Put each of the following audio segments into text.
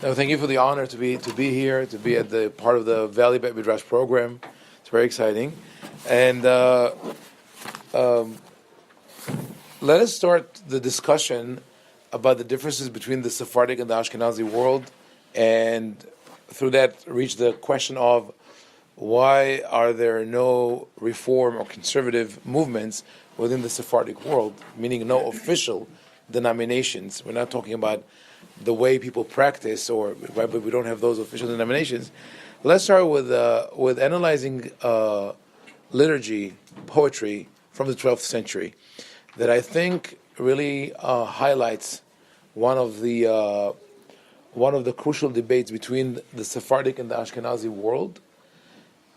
No, thank you for the honor to be here, to be at the part of the Valley Bet Midrash program. It's very exciting, and let us start the discussion about the differences between the Sephardic and the Ashkenazi world, and through that reach the question of why are there no reform or conservative movements within the Sephardic world, meaning no official denominations. We're not talking about the way people practice, but we don't have those official denominations. Let's start with analyzing liturgy, poetry from the 12th century, that I think really highlights one of the crucial debates between the Sephardic and the Ashkenazi world.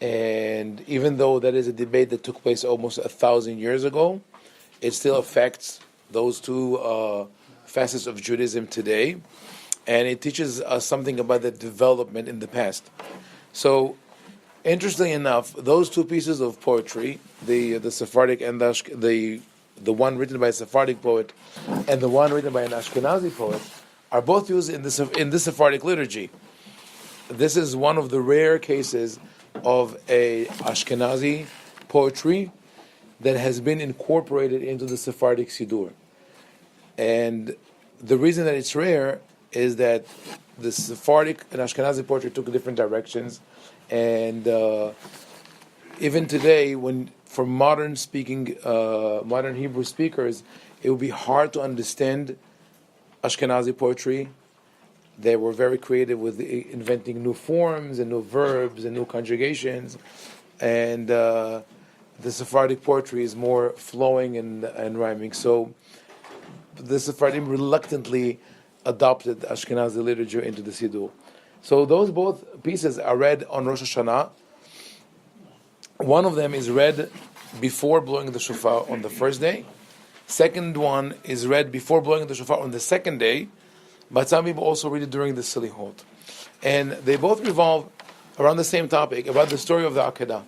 And even though that is a debate that took place almost 1,000 years ago, it still affects those two facets of Judaism today, and it teaches us something about the development in the past. So, interestingly enough, those two pieces of poetry, the Sephardic and the one written by a Sephardic poet and the one written by an Ashkenazi poet, are both used in the Sephardic liturgy. This is one of the rare cases of a Ashkenazi poetry that has been incorporated into the Sephardic Siddur. And the reason that it's rare is that the Sephardic and Ashkenazi poetry took different directions, and even today, for modern Hebrew speakers, it would be hard to understand Ashkenazi poetry. They were very creative with inventing new forms and new verbs and new conjugations, and the Sephardic poetry is more flowing and rhyming. So the Sephardim reluctantly adopted Ashkenazi literature into the Siddur. So those both pieces are read on Rosh Hashanah. One of them is read before blowing the shofar on the first day. Second one is read before blowing the shofar on the second day, but some people also read it during the Selichot. And they both revolve around the same topic, about the story of the Akedah.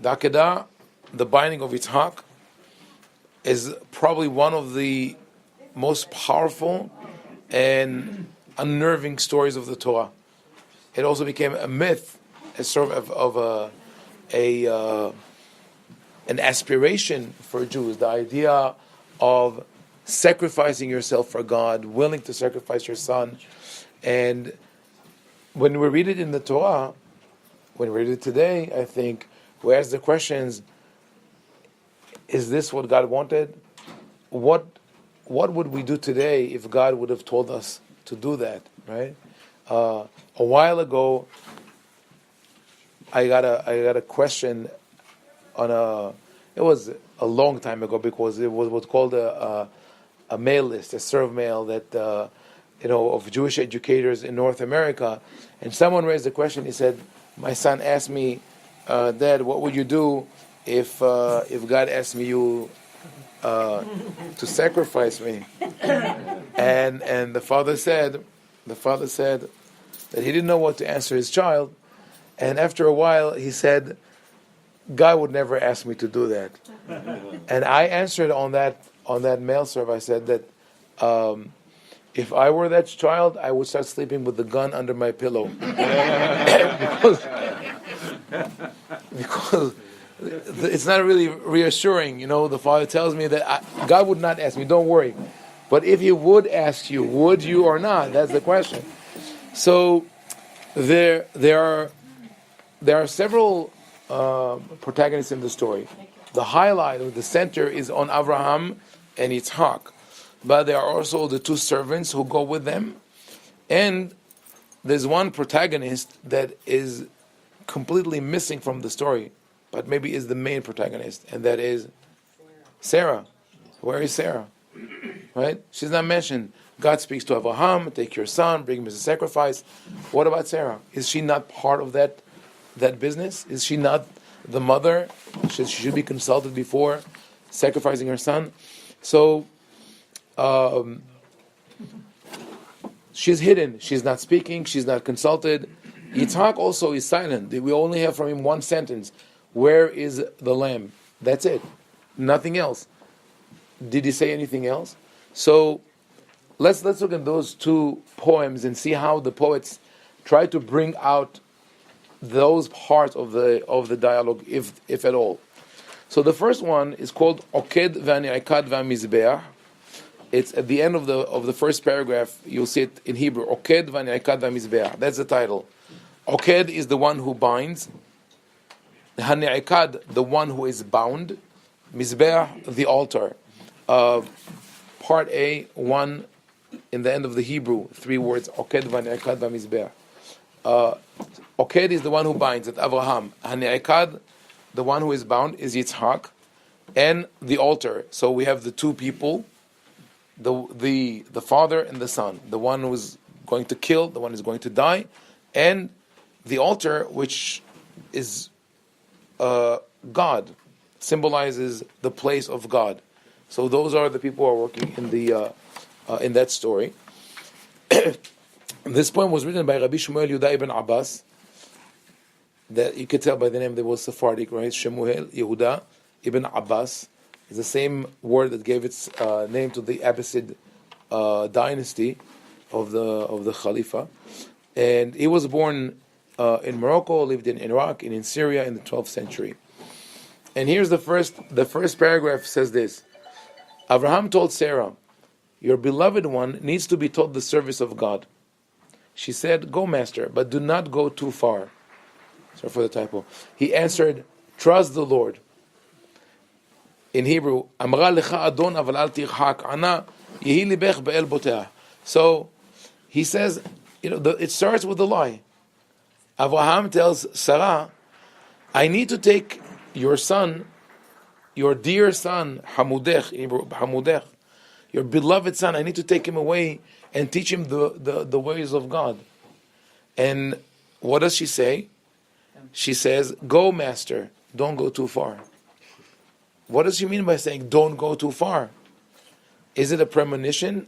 The Akedah, the binding of Yitzhak, is probably one of the most powerful and unnerving stories of the Torah. It also became a myth, a sort of an aspiration for Jews, the idea of sacrificing yourself for God, willing to sacrifice your son. And when we read it in the Torah, when we read it today, I think we ask the questions, is this what God wanted? What would we do today if God would have told us to do that, right? A while ago, I got a question it was a long time ago, because it was what's called a mail list, a serve mail that of Jewish educators in North America, and someone raised the question. He said, "My son asked me, Dad, what would you do if God asked me to sacrifice me?" and the father said that he didn't know what to answer his child, and after a while he said, "God would never ask me to do that." And I answered on that mail serve. I said that if I were that child, I would start sleeping with the gun under my pillow, because it's not really reassuring. The father tells me that God would not ask me, don't worry. But if he would ask you, would you or not? That's the question. So there are several protagonists in the story. The highlight or the center is on Abraham and Yitzhak, but there are also the two servants who go with them, and there's one protagonist that is completely missing from the story, but maybe is the main protagonist, and that is Sarah. Where is Sarah? Right? She's not mentioned. God speaks to Abraham, take your son, bring him as a sacrifice. What about Sarah? Is she not part of that business? Is she not the mother? She should be consulted before sacrificing her son. So she's hidden. She's not speaking. She's not consulted. Yitzhak also is silent. We only have from him one sentence. Where is the lamb? That's it. Nothing else. Did he say anything else? So let's look at those two poems and see how the poets try to bring out those parts of the dialogue, if at all. So the first one is called Oked v'ani'ikad v'amizbeach. It's at the end of the first paragraph. You'll see it in Hebrew. Oked v'ani'ikad v'amizbeach. That's the title. Oked is the one who binds. Hani'ikad, the one who is bound. Mizbeach, the altar. Part A, 1 in the end of the Hebrew, 3 words. Oked v'ani'ikad v'amizbeach. Oked is the one who binds, it's Avraham. Hani'ikad, the one who is bound, is Yitzhak, and the altar. So we have the two people, the father and the son, the one who is going to kill, the one who is going to die, and the altar, which is God, symbolizes the place of God. So those are the people who are working in that story. This poem was written by Rabbi Shmuel Yehuda ibn Abbas. That you could tell by the name they was Sephardic, right? Shmuel Yehuda ibn Abbas is the same word that gave its name to the Abbasid dynasty of the Khalifa, and he was born in Morocco, lived in Iraq and in Syria in the 12th century. And here's the first paragraph says this: Abraham told Sarah, "Your beloved one needs to be taught the service of God." She said, "Go, master, but do not go too far." Sorry for the typo. He answered, "Trust the Lord." In Hebrew, Amra lecha Adon aval al tirhak ana yehi libech be'el boteah. So he says, it starts with a lie. Abraham tells Sarah, "I need to take your son, your dear son, Hamudech, in Hebrew, Hamudech, your beloved son. I need to take him away and teach him the ways of God." And what does she say? She says, "Go, master, don't go too far." What does she mean by saying, "Don't go too far"? Is it a premonition?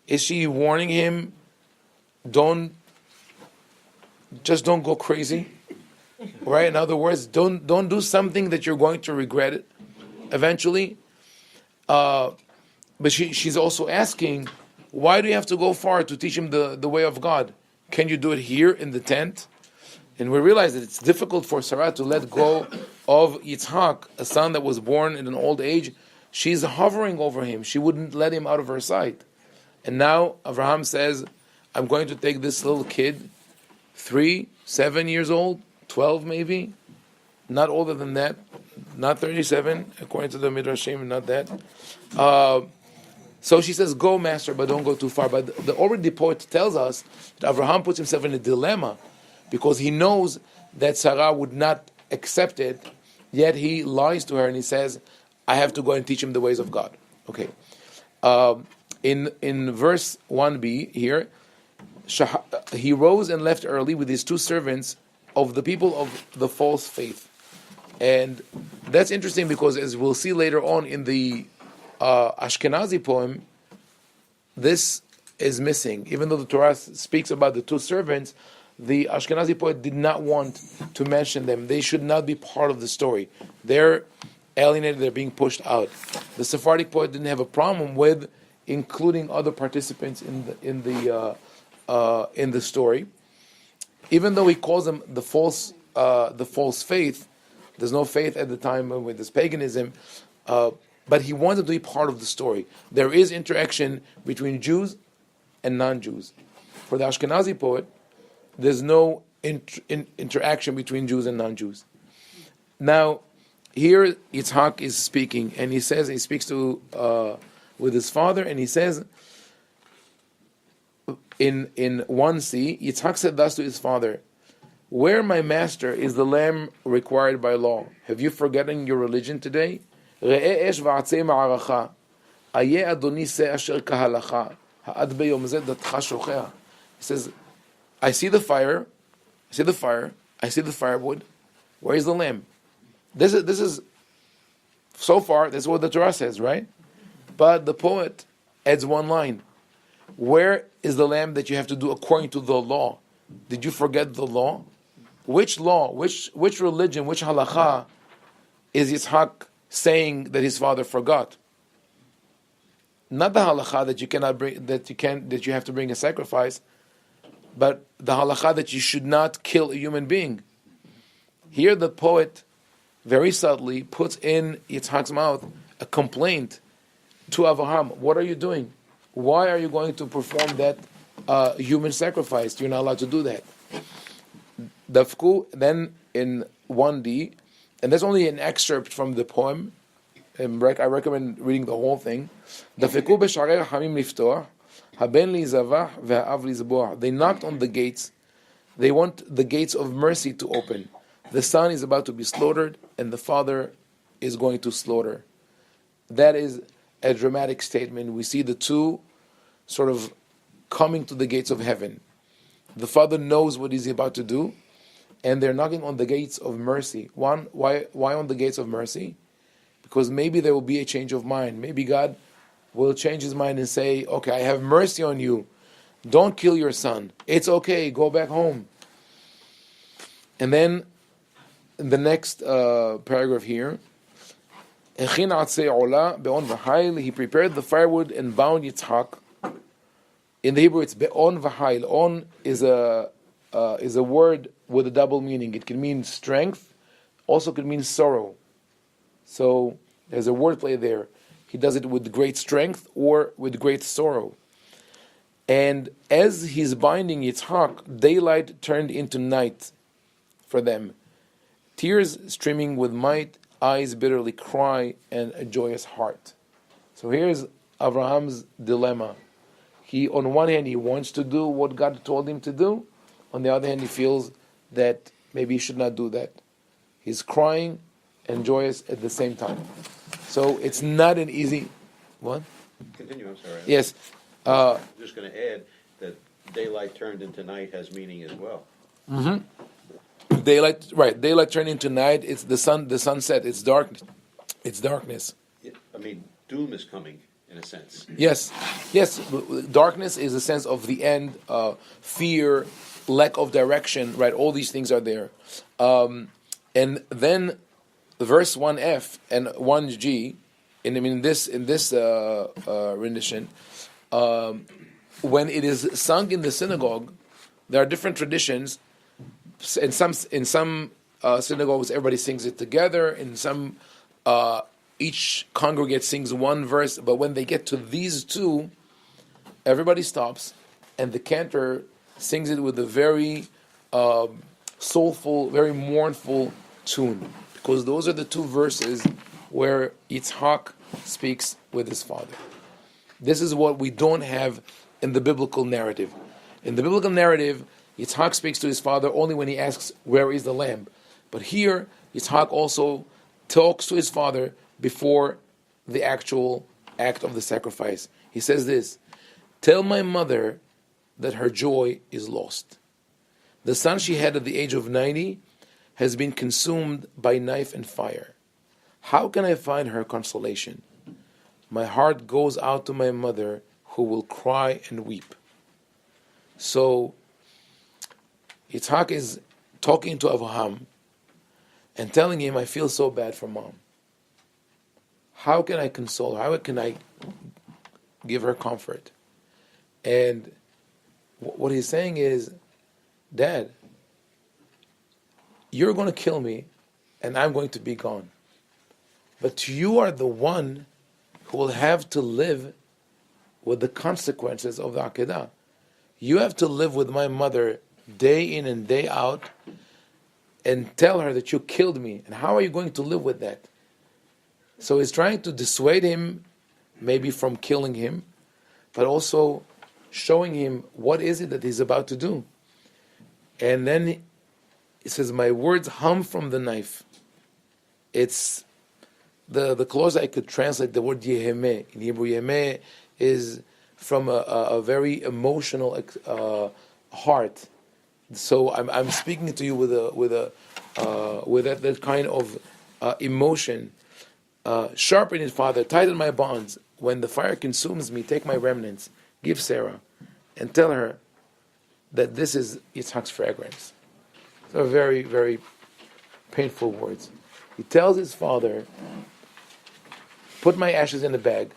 Is she warning him, don't go crazy? Right? In other words, don't do something that you're going to regret it eventually. But she's also asking, why do you have to go far to teach him the way of God? Can you do it here in the tent? And we realize that it's difficult for Sarah to let go of Yitzhak, a son that was born in an old age. She's hovering over him. She wouldn't let him out of her sight. And now Abraham says, I'm going to take this little kid, 3, 7 years old, 12 maybe, not older than that, not 37, according to the Midrashim, not that. So she says, "Go, master, but don't go too far." But the poet tells us that Abraham puts himself in a dilemma because he knows that Sarah would not accept it, yet he lies to her and he says, "I have to go and teach him the ways of God." Okay. In verse 1b here, he rose and left early with his 2 servants of the people of the false faith. And that's interesting because, as we'll see later on in the Ashkenazi poem, this is missing. Even though the Torah speaks about the 2 servants, the Ashkenazi poet did not want to mention them. They should not be part of the story. They're alienated, they're being pushed out. The Sephardic poet didn't have a problem with including other participants in the story. Even though he calls them the false faith, there's no faith at the time with this paganism, but he wants them to be part of the story. There is interaction between Jews and non-Jews. For the Ashkenazi poet, there's no interaction between Jews and non-Jews. Now, here Yitzhak is speaking, and he speaks to with his father, and he says in 1c, Yitzhak said thus to his father, "Where, my master, is the lamb required by law? Have you forgotten your religion today? He says, I see the fire, I see the firewood. Where is the lamb?" This is so far, this is what the Torah says, right? But the poet adds one line. Where is the lamb that you have to do according to the law? Did you forget the law? Which law, which religion, which halacha is Yitzhak saying that his father forgot? Not the halacha that you cannot bring, that you have to bring a sacrifice, but the halacha that you should not kill a human being. Here the poet very subtly puts in Yitzhak's mouth a complaint to Avraham. What are you doing? Why are you going to perform that human sacrifice? You're not allowed to do that. Then in 1D, and that's only an excerpt from the poem. I recommend reading the whole thing. They knocked on the gates. They want the gates of mercy to open. The son is about to be slaughtered, and the father is going to slaughter. That is a dramatic statement. We see the two sort of coming to the gates of heaven. The father knows what he's about to do, and they're knocking on the gates of mercy. Why on the gates of mercy? Because maybe there will be a change of mind. Maybe God will change his mind and say, okay, I have mercy on you. Don't kill your son. It's okay, go back home. And then in the next paragraph here, he prepared the firewood and bound Yitzhak. In the Hebrew, it's be'on v'hail. On is a word with a double meaning. It can mean strength, also could mean sorrow. So there's a wordplay there. He does it with great strength or with great sorrow. And as he's binding Yitzhak, daylight turned into night for them. Tears streaming with might, eyes bitterly cry, and a joyous heart. So here's Abraham's dilemma. He, on one hand, he wants to do what God told him to do. On the other hand, he feels that maybe he should not do that. He's crying and joyous at the same time. So it's not an easy... What? Continue, I'm sorry. Yes. I'm just going to add that daylight turned into night has meaning as well. Mm-hmm. Daylight, right. Daylight turned into night. It's the sunset. It's dark. It's darkness. I mean, doom is coming, in a sense. Yes. Darkness is a sense of the end, fear, lack of direction, right? All these things are there. And then verse 1F and 1G, in this rendition, when it is sung in the synagogue, there are different traditions. In some synagogues, everybody sings it together. In some, each congregate sings one verse. But when they get to these two, everybody stops, and the cantor sings it with a very soulful, very mournful tune, because those are the two verses where Yitzhak speaks with his father. This is what we don't have in the biblical narrative. In the biblical narrative, Yitzhak speaks to his father only when he asks, where is the lamb? But here, Yitzhak also talks to his father before the actual act of the sacrifice. He says this, tell my mother that her joy is lost. The son she had at the age of 90 has been consumed by knife and fire. How can I find her consolation? My heart goes out to my mother, who will cry and weep. So Yitzhak is talking to Avraham and telling him, I feel so bad for mom. How can I console her? How can I give her comfort? And what he's saying is, Dad, you're going to kill me and I'm going to be gone. But you are the one who will have to live with the consequences of the Akedah. You have to live with my mother day in and day out and tell her that you killed me. And how are you going to live with that? So he's trying to dissuade him maybe from killing him, but also showing him what is it that he's about to do. And then he says, my words hum from the knife. It's the closest I could translate the word yehemeh. In Hebrew, yehemeh is from a very emotional heart. So I'm speaking to you with that kind of emotion. Sharpen it, Father. Tighten my bonds. When the fire consumes me, take my remnants. Give Sarah, and tell her that this is Yitzhak's fragrance. So very, very painful words. He tells his father, put my ashes in a bag,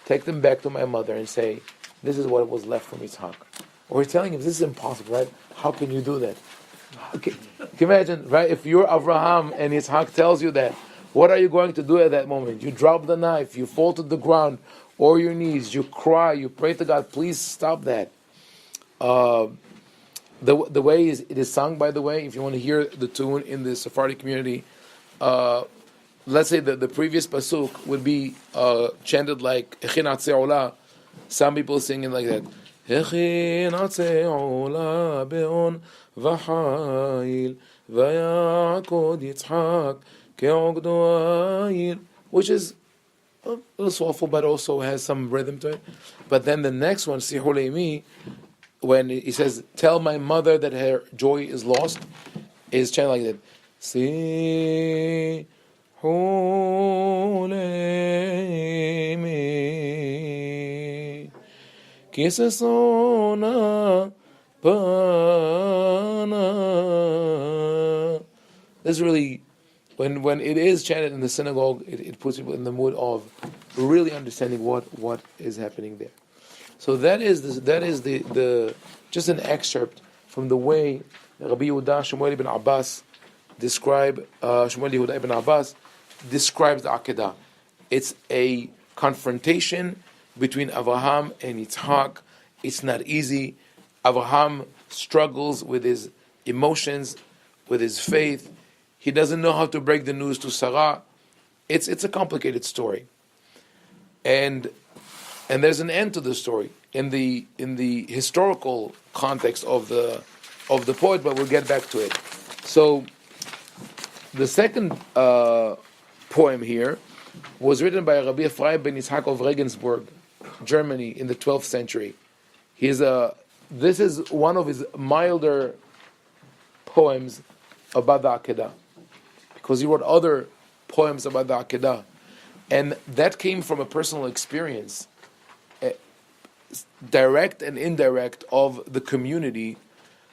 take them back to my mother and say, this is what was left from Yitzhak. Or he's telling him, this is impossible, right? How can you do that? Can you imagine, right? If you're Avraham and Yitzhak tells you that, what are you going to do at that moment? You drop the knife, you fall to the ground, or your knees, you cry, you pray to God, please stop that. The way it is sung, by the way, if you want to hear the tune in the Sephardic community, let's say that the previous pasuk would be chanted like Echin Atzei Olah. Some people sing it like that. Echin Atzei Olah be'on v'chayil v'yakod Yitzhak ke'ogdo ayil, which is a little soulful, but also has some rhythm to it. But then the next one, Sihuleimi, when he says, tell my mother that her joy is lost, is chanted like that. Sihuleimi kisesona pana. This is really, when it is chanted in the synagogue, it puts people in the mood of really understanding what is happening there. So that is the just an excerpt from the way Rabbi Yehuda Shmuel ibn Abbas describes the Akedah. It's a confrontation between Avraham and Yitzhak. It's not easy. Avraham struggles with his emotions, with his faith. He doesn't know how to break the news to Sarah. It's a complicated story, and there's an end to the story in the historical context of the poet, but we'll get back to it. So the second poem here was written by Rabbi Ephraim ben Yitzhak of Regensburg, Germany, in the 12th century. This is one of his milder poems about the Akedah, because he wrote other poems about the Akedah, and that came from a personal experience, direct and indirect, of the communities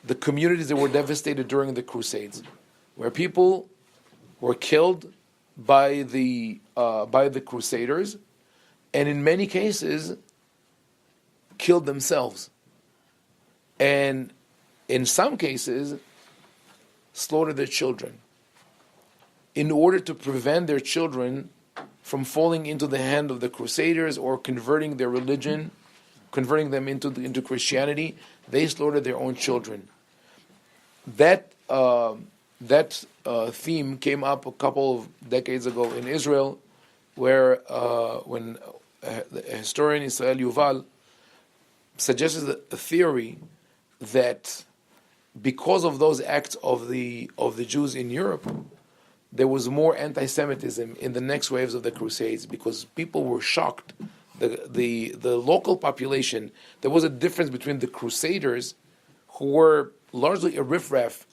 that were devastated during the Crusades, where people were killed by the Crusaders, and in many cases killed themselves, and in some cases slaughtered their children in order to prevent their children from falling into the hand of the Crusaders or converting their religion, converting them into Christianity. They slaughtered their own children. That theme came up a couple of decades ago in Israel, where when the historian Israel Yuval suggested a theory that because of those acts of the Jews in Europe, there was more anti-Semitism in the next waves of the Crusades, because people were shocked. The local population, there was a difference between the Crusaders, who were largely a riffraff,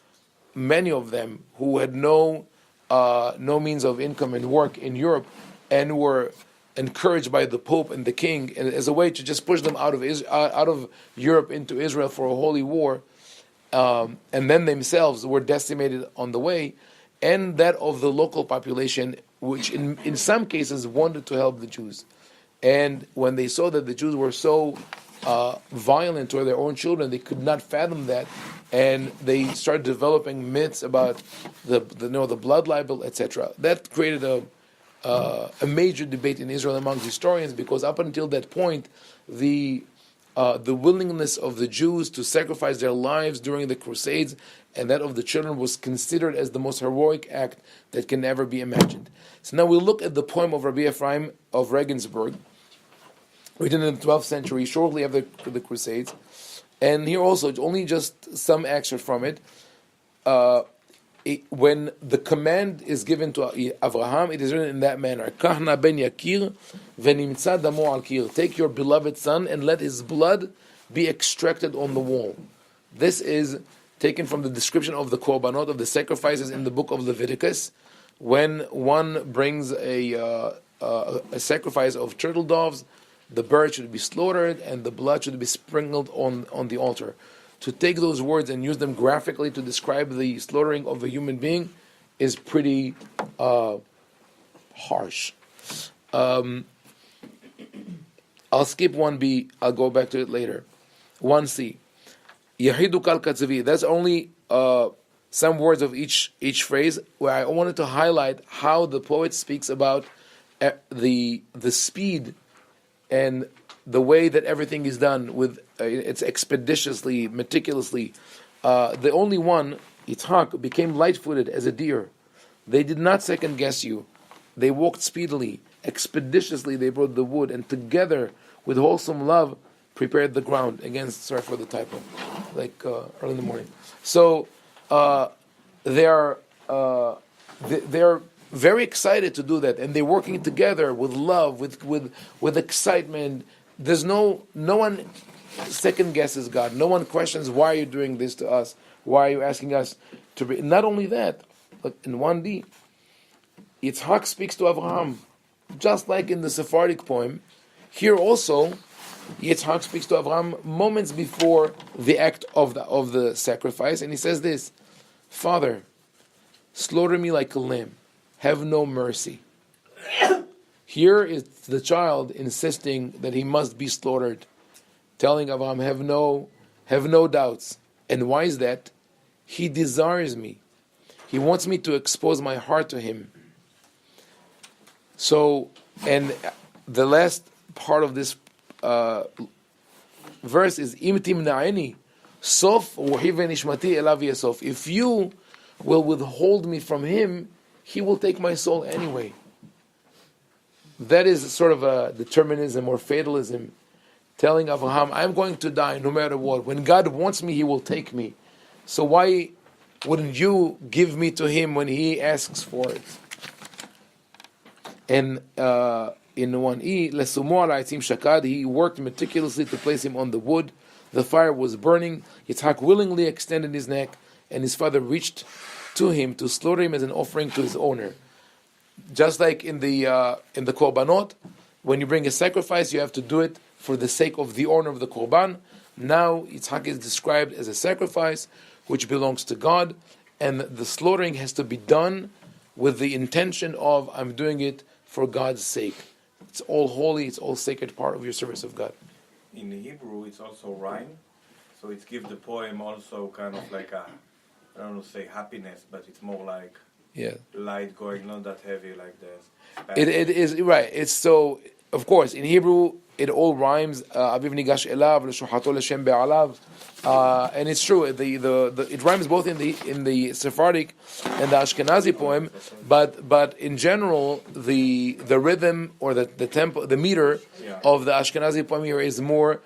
many of them who had no means of income and work in Europe, and were encouraged by the Pope and the King, and as a way to just push them out of Europe into Israel for a holy war, and then themselves were decimated on the way, and that of the local population, which in some cases wanted to help the Jews. And when they saw that the Jews were so violent toward their own children, they could not fathom that, and they started developing myths about the blood libel, etc. That created a major debate in Israel among historians, because up until that point, the willingness of the Jews to sacrifice their lives during the Crusades and that of the children was considered as the most heroic act that can ever be imagined. So now we'll look at the poem of Rabbi Ephraim of Regensburg, written in the 12th century, shortly after the Crusades. And here also, it's only just some excerpt from it. When the command is given to Avraham, it is written in that manner: Kahna ben Yakir v'nimtza damo al kir. Take your beloved son and let his blood be extracted on the wall. This is taken from the description of the korbanot, of the sacrifices in the book of Leviticus, when one brings a sacrifice of turtle doves. The bird should be slaughtered and the blood should be sprinkled on the altar. To take those words and use them graphically to describe the slaughtering of a human being is pretty harsh. I'll skip 1b, I'll go back to it later. 1c. Yahidu kal katzavi. That's only some words of each phrase, where I wanted to highlight how the poet speaks about the speed and the way that everything is done with it's expeditiously, meticulously. The only one, Yitzhak, became light-footed as a deer. They did not second guess you. They walked speedily, expeditiously. They brought the wood, and together with wholesome love prepared the ground. Again, sorry for the typo, like early in the morning. So they're very excited to do that, and they're working together with love, with excitement. There's no one second guesses God. No one questions, why are you doing this to us? Why are you asking us to be? Not only that, but in 1d, Yitzhak speaks to Abraham, just like in the Sephardic poem. Here also, Yitzhak speaks to Abraham moments before the act of the sacrifice, and he says this: Father, slaughter me like a lamb. Have no mercy. Here is the child insisting that he must be slaughtered, telling Abraham, have no doubts. And why is that? He desires me. He wants me to expose my heart to him. So, and the last part of this verse is Im timna'eni sof ruhi v'nishmati elav yasof. If you will withhold me from him, he will take my soul anyway. That is sort of a determinism or fatalism, telling Abraham, I'm going to die no matter what. When God wants me, he will take me. So why wouldn't you give me to him when he asks for it? And in 1e, Lesumo ala aitzim shakad, he worked meticulously to place him on the wood. The fire was burning. Yitzhak willingly extended his neck, and his father reached to him to slaughter him as an offering to his owner. Just like in the korbanot, when you bring a sacrifice, you have to do it for the sake of the owner of the korban. Now Yitzhak is described as a sacrifice which belongs to God, and the slaughtering has to be done with the intention of, I'm doing it for God's sake. It's all holy, it's all sacred part of your service of God. In Hebrew, it's also rhyme, so it gives the poem also kind of like a, I don't want to say happiness, but it's more like light going, not that heavy like this. It is right. It's so, of course, in Hebrew it all rhymes. Aviv nigash elav l'shuhato l'shem be'alav, and it's true. It rhymes both in the Sephardic and the Ashkenazi poem, but in general the rhythm or the tempo, the meter of the Ashkenazi poem here is more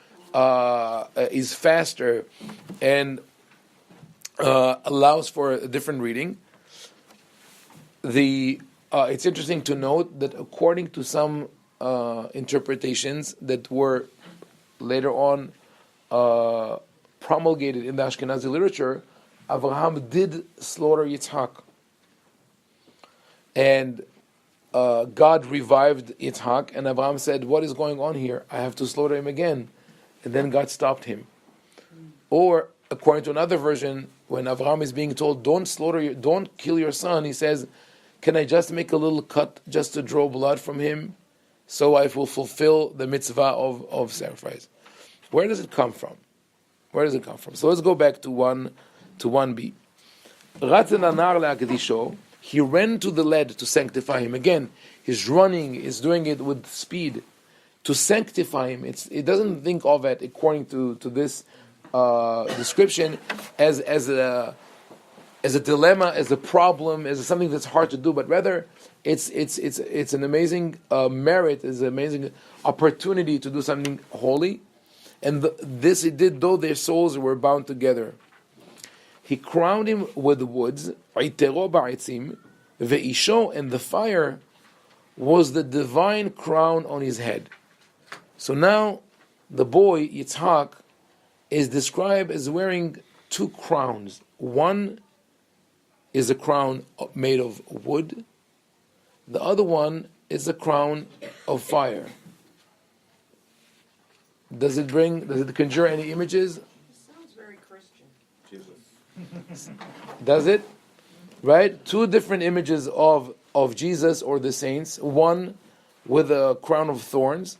is faster and allows for a different reading. It's interesting to note that according to some interpretations that were later on promulgated in the Ashkenazi literature, Abraham did slaughter Yitzhak. And God revived Yitzhak, and Abraham said, what is going on here? I have to slaughter him again. And then God stopped him. Or, according to another version, when Abraham is being told, don't kill your son, he says, can I just make a little cut just to draw blood from him, so I will fulfill the mitzvah of sacrifice? Where does it come from? So let's go back to 1b. He ran to the lad to sanctify him. Again, he's running, he's doing it with speed to sanctify him. It doesn't think of it, according to this description, as a dilemma, as a problem, as something that's hard to do, but rather it's an amazing merit, it's an amazing opportunity to do something holy. And this he did, though their souls were bound together. He crowned him with woods, and the fire was the divine crown on his head. So now the boy, Yitzhak, is described as wearing two crowns. One is a crown made of wood. The other one is a crown of fire. Does it conjure any images? It sounds very Christian. Jesus. Does it? Right? Two different images of Jesus or the saints. One with a crown of thorns,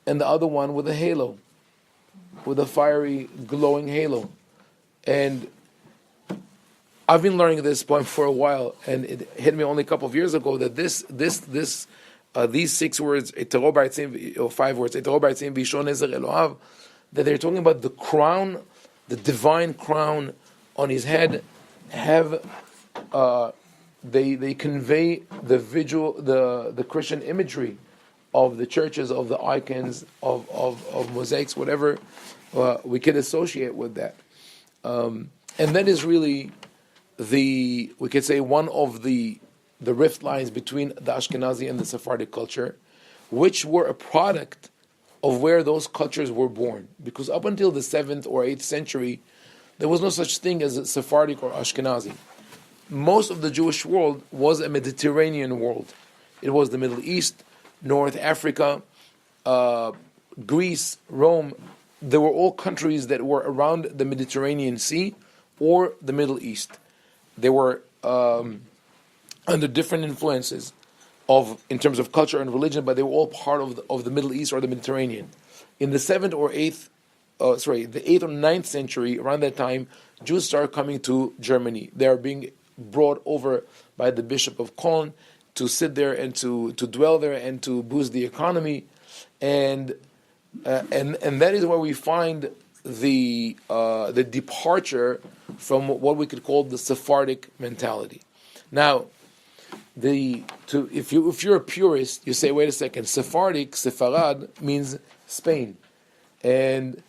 and the other one with a halo, with a fiery, glowing halo. And I've been learning this poem for a while, and it hit me only a couple of years ago that these 6 words, or 5 words, that they're talking about the crown, the divine crown on his head, have they convey the visual, the Christian imagery of the churches, of the icons, of mosaics, whatever we can associate with that. And that is really we could say, one of the rift lines between the Ashkenazi and the Sephardic culture, which were a product of where those cultures were born. Because up until the 7th or 8th century, there was no such thing as a Sephardic or Ashkenazi. Most of the Jewish world was a Mediterranean world. It was the Middle East, North Africa, Greece, Rome. They were all countries that were around the Mediterranean Sea or the Middle East. They were under different influences in terms of culture and religion, but they were all part of the Middle East or the Mediterranean. In the 7th or 8th, the 8th or 9th century, around that time, Jews started coming to Germany. They are being brought over by the Bishop of Cologne to sit there and to dwell there and to boost the economy, and that is where we find the departure from what we could call the Sephardic mentality. Now, if you're a purist, you say, wait a second, Sephardic, Sepharad, means Spain, and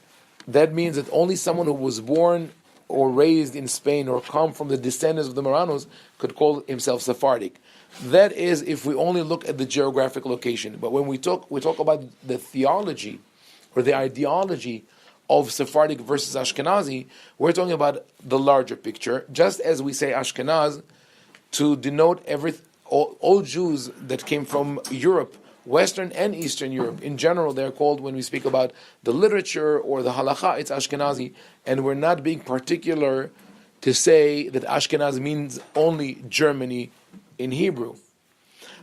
that means that only someone who was born or raised in Spain or come from the descendants of the Marranos could call himself Sephardic. That is if we only look at the geographic location. But when we talk about the theology or the ideology of Sephardic versus Ashkenazi, we're talking about the larger picture. Just as we say Ashkenaz to denote all Jews that came from Europe, Western and Eastern Europe. In general, they're called, when we speak about the literature or the halakha, it's Ashkenazi, and we're not being particular to say that Ashkenaz means only Germany in Hebrew.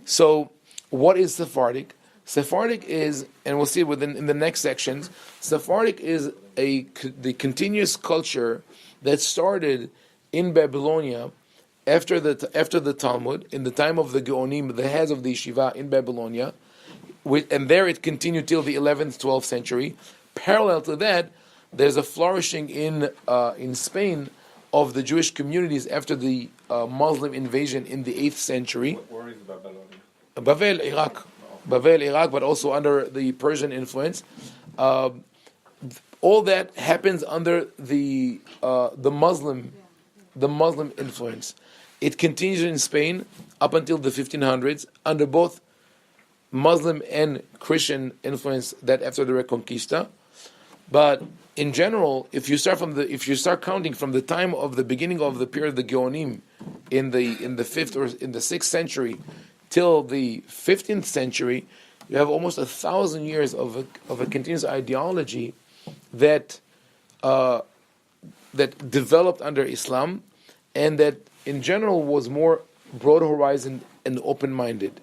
So, what is Sephardic? Sephardic is, and we'll see it in the next sections, Sephardic is the continuous culture that started in Babylonia after the Talmud, in the time of the Geonim, the heads of the yeshiva in Babylonia, and there it continued till the 11th, 12th century. Parallel to that, there's a flourishing in Spain of the Jewish communities after the Muslim invasion in the 8th century. Where is Babylonia? Bavel, Iraq, but also under the Persian influence. All that happens under the Muslim influence. It continues in Spain up until the 1500s under both Muslim and Christian influence that after the Reconquista. But in general, if you start counting from the time of the beginning of the period of the Geonim in the 5th or in the 6th century till the 15th century, you have almost 1,000 years of a continuous ideology that developed under Islam, and that in general was more broad horizon and open-minded.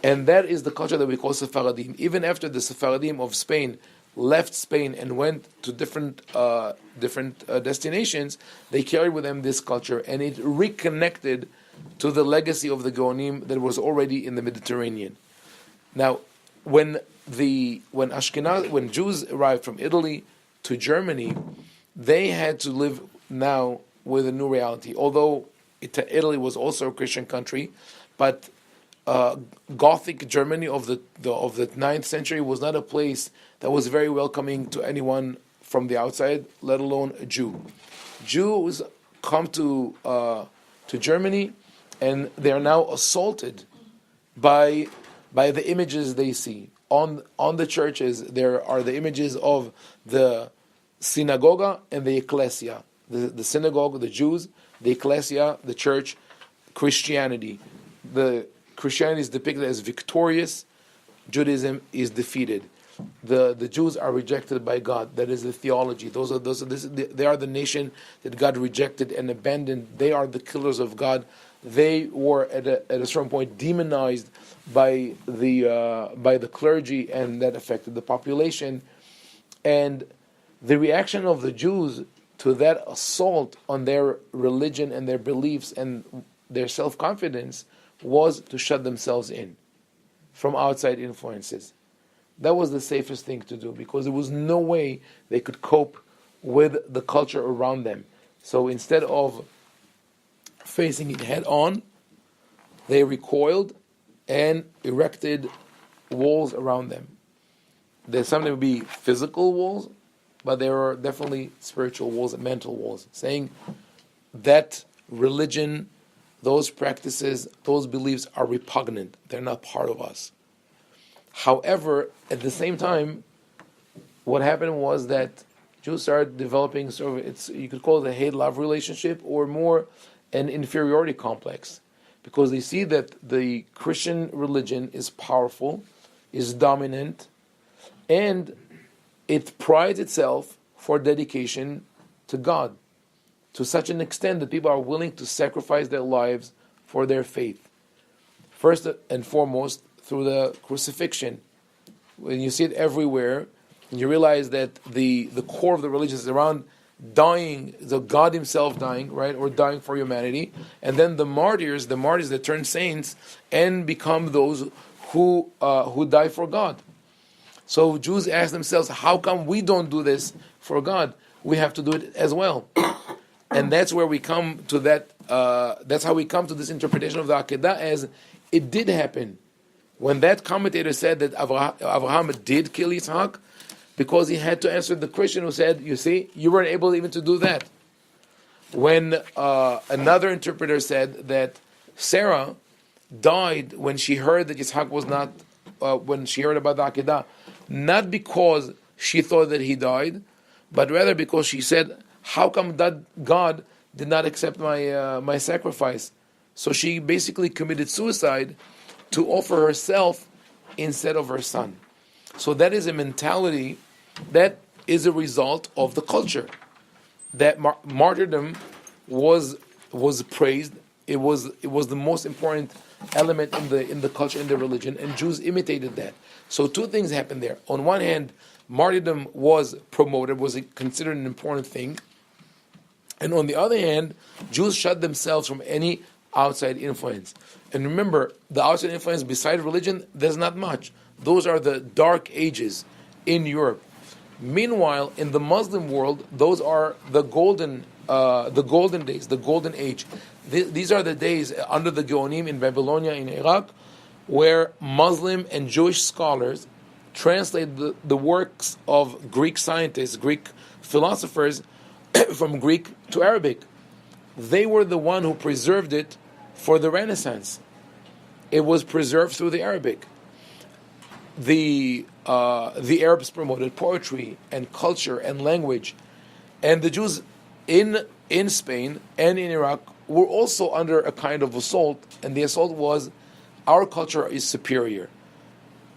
And that is the culture that we call Sephardim. Even after the Sephardim of Spain left Spain and went to different destinations, they carried with them this culture, and it reconnected to the legacy of the Geonim that was already in the Mediterranean. Now, when Jews arrived from Italy to Germany, they had to live now with a new reality. Although Italy was also a Christian country, but Gothic Germany of the 9th century was not a place that was very welcoming to anyone from the outside, let alone a Jew. Jews come to Germany, and they are now assaulted by the images they see. On the churches, there are the images of the synagogue and the ecclesia. The synagogue, the Jews, the ecclesia, the church, Christianity. The Christianity is depicted as victorious, Judaism is defeated. The Jews are rejected by God. That is the theology. They are the nation that God rejected and abandoned. They are the killers of God. they were at a certain point demonized by the clergy, and that affected the population. And the reaction of the Jews to that assault on their religion and their beliefs and their self-confidence was to shut themselves in from outside influences. That was the safest thing to do, because there was no way they could cope with the culture around them. So instead of facing it head on, they recoiled and erected walls around them. There's something would be physical walls, but there are definitely spiritual walls and mental walls, saying that religion, those practices, those beliefs are repugnant. They're not part of us. However, at the same time, what happened was that Jews started developing sort of, you could call it a hate-love relationship, or more an inferiority complex, because they see that the Christian religion is powerful, is dominant, and it prides itself for dedication to God, to such an extent that people are willing to sacrifice their lives for their faith. First and foremost, through the crucifixion. When you see it everywhere, and you realize that the core of the religion is around dying, the God Himself dying, right, or dying for humanity, and then the martyrs that turn saints and become those who die for God. So Jews ask themselves, how come we don't do this for God? We have to do it as well. And that's where we come to that, that's how we come to this interpretation of the Akedah as it did happen. When that commentator said that Abraham did kill Yitzhak, because he had to answer the Christian who said, you see, you weren't able even to do that. When another interpreter said that Sarah died when she heard that Yitzhak was not, when she heard about the Akedah, not because she thought that he died, but rather because she said, how come that God did not accept my sacrifice? So she basically committed suicide to offer herself instead of her son. So that is a mentality that is a result of the culture. That martyrdom was praised. It was the most important element in the culture, in the religion, and Jews imitated that. So two things happened there. On one hand, martyrdom was promoted, was considered an important thing, and on the other hand, Jews shut themselves from any outside influence. And remember, the outside influence beside religion, there's not much. Those are the dark ages in Europe. Meanwhile, in the Muslim world, those are the golden days, the golden age. These are the days under the Geonim in Babylonia, in Iraq, where Muslim and Jewish scholars translate the works of Greek scientists, Greek philosophers, from Greek to Arabic. They were the one who preserved it for the Renaissance. It was preserved through the Arabic. The Arabs promoted poetry and culture and language, and the Jews in Spain and in Iraq were also under a kind of assault, and the assault was, our culture is superior.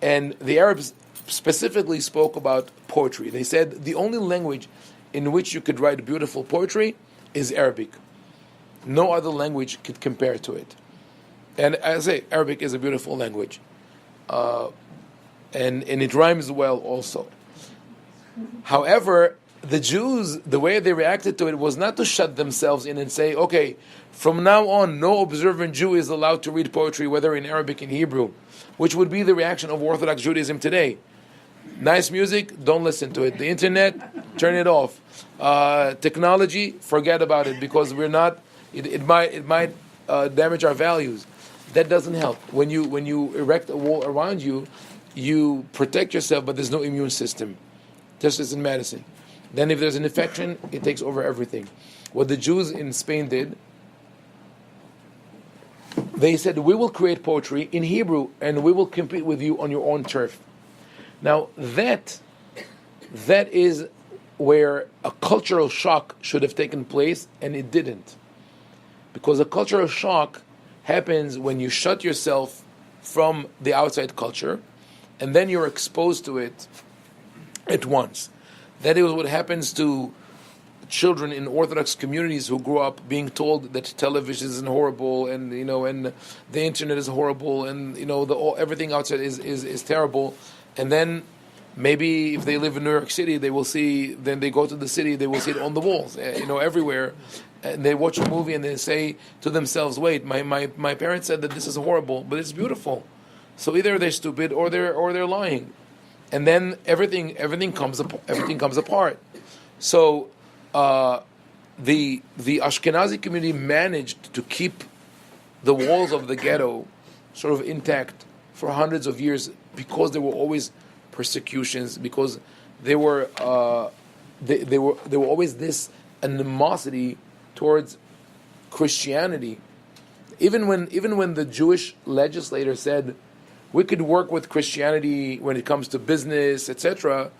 And the Arabs specifically spoke about poetry. They said the only language in which you could write beautiful poetry is Arabic. No other language could compare to it. And as I say, Arabic is a beautiful language. And it rhymes well also. However, the Jews, the way they reacted to it was not to shut themselves in and say, okay, from now on, no observant Jew is allowed to read poetry, whether in Arabic and Hebrew, which would be the reaction of Orthodox Judaism today. Nice music, don't listen to it. The internet, turn it off. Technology, forget about it, because we're not. It might damage our values. That doesn't help. When you erect a wall around you, you protect yourself, but there's no immune system, just as in medicine. Then if there's an infection, it takes over everything. What the Jews in Spain did, they said, we will create poetry in Hebrew and we will compete with you on your own turf. Now that is where a cultural shock should have taken place, and it didn't. Because a cultural shock happens when you shut yourself from the outside culture, and then you're exposed to it at once. That is what happens to children in Orthodox communities who grew up being told that television is horrible, and and the internet is horrible, and everything outside is terrible, and then maybe if they live in New York City, they will see. Then they go to the city, they will see it on the walls, everywhere, and they watch a movie and they say to themselves, "Wait, my parents said that this is horrible, but it's beautiful." So either they're stupid or they're lying, and then everything comes apart. So the Ashkenazi community managed to keep the walls of the ghetto sort of intact for hundreds of years because there were always persecutions, because there were always this animosity towards Christianity. Even when the Jewish legislator said we could work with Christianity when it comes to business, etc.,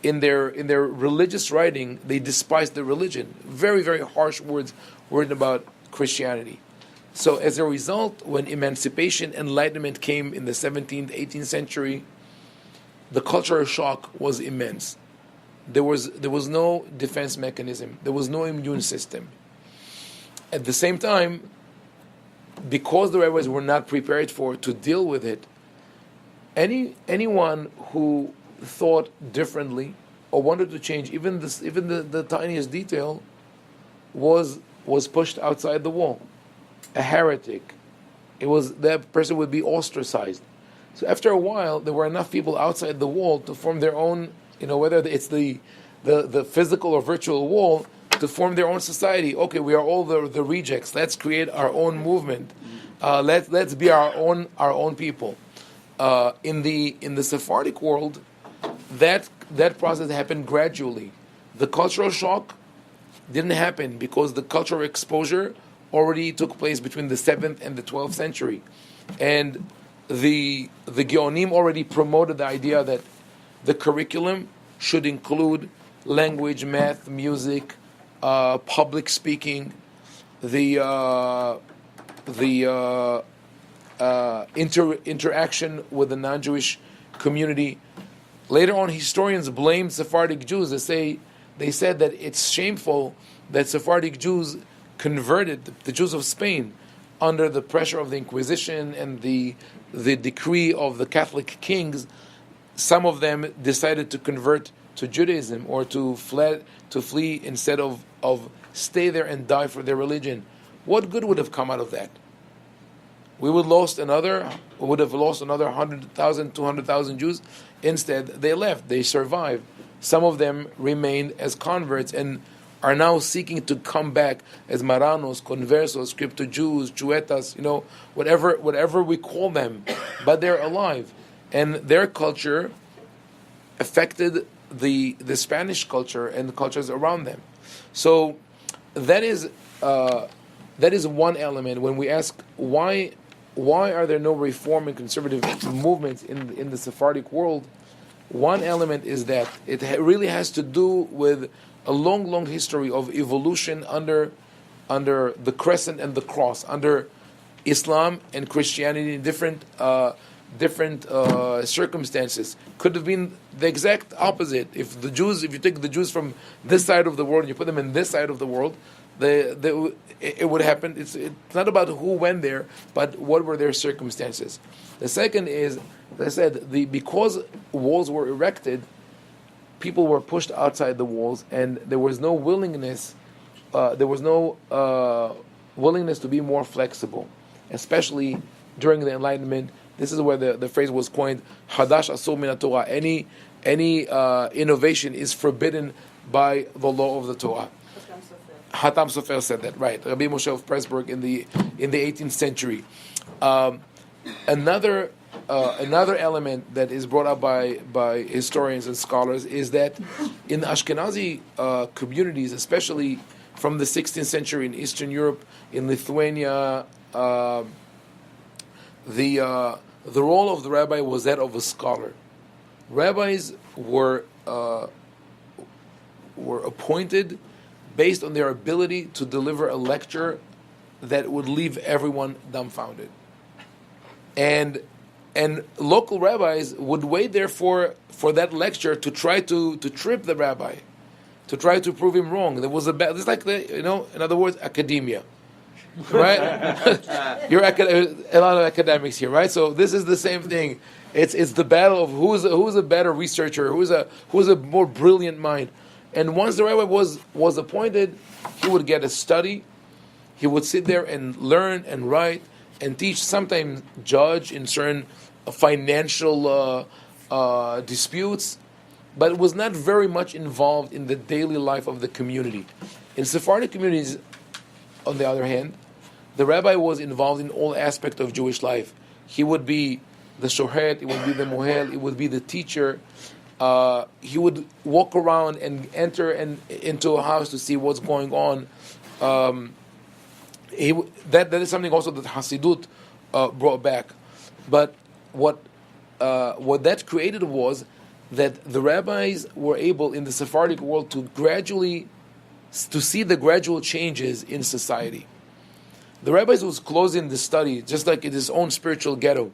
in their religious writing, they despised the religion. Very, very harsh words written about Christianity. So as a result, when emancipation, enlightenment came in the 17th, 18th century, the cultural shock was immense. There was no defense mechanism. There was no immune system. At the same time, because the rabbis were not prepared to deal with it, anyone who thought differently or wanted to change even the tiniest detail was pushed outside the wall. A heretic. That person would be ostracized. So after a while, there were enough people outside the wall to form their own, whether it's the physical or virtual wall, to form their own society. Okay, we are all the rejects. Let's create our own movement. Let's be our own people. In the Sephardic world, that process happened gradually. The cultural shock didn't happen because the cultural exposure already took place between the 7th and the 12th century, and the Geonim already promoted the idea that the curriculum should include language, math, music, public speaking, the interaction with the non-Jewish community. Later on, historians blamed Sephardic Jews. They said that it's shameful that Sephardic Jews converted the Jews of Spain under the pressure of the Inquisition and the decree of the Catholic kings. Some of them decided to convert to Judaism or to flee instead of stay there and die for their religion. What good would have come out of that? We would have lost another 100,000, 200,000 Jews. Instead, they left. They survived. Some of them remained as converts and are now seeking to come back as Maranos, Conversos, Crypto Jews, Chuetas, whatever we call them, but they're alive, and their culture affected the Spanish culture and the cultures around them. So that is one element. When we ask why are there no reform and conservative movements in the Sephardic world, one element is that it really has to do with a long history of evolution under the crescent and the cross, under Islam and Christianity in different circumstances. Could have been the exact opposite. If you take the Jews from this side of the world and you put them in this side of the world, it would happen. It's not about who went there, but what were their circumstances. The second is, as I said, because walls were erected, people were pushed outside the walls, and there was no willingness. Willingness to be more flexible, especially during the Enlightenment. This is where the phrase was coined: "Hadash asur min Torah." Any innovation is forbidden by the law of the Torah. Hatam Sofer said that, right? Rabbi Moshe of Pressburg in the 18th century. Another element that is brought up by historians and scholars is that in the Ashkenazi communities, especially from the 16th century in Eastern Europe, in Lithuania, the role of the rabbi was that of a scholar. Rabbis were appointed based on their ability to deliver a lecture that would leave everyone dumbfounded. And local rabbis would wait there for that lecture to try to trip the rabbi. to try to prove him wrong. There was a battle. It's like in other words, academia, right? You're a lot of academics here, right? So this is the same thing. It's the battle of who's a better researcher, who's a more brilliant mind. And once the rabbi was appointed, he would get a study. He would sit there and learn and write and teach. Sometimes judge in certain financial disputes, but was not very much involved in the daily life of the community. In Sephardic communities, on the other hand, the rabbi was involved in all aspects of Jewish life. He would be the shohet, he would be the mohel, he would be the teacher. He would walk around and enter into a house to see what's going on. That is something also that Hasidut brought back. But what that created was that the rabbis were able in the Sephardic world to see the gradual changes in society. The rabbis was closing the study just like in his own spiritual ghetto.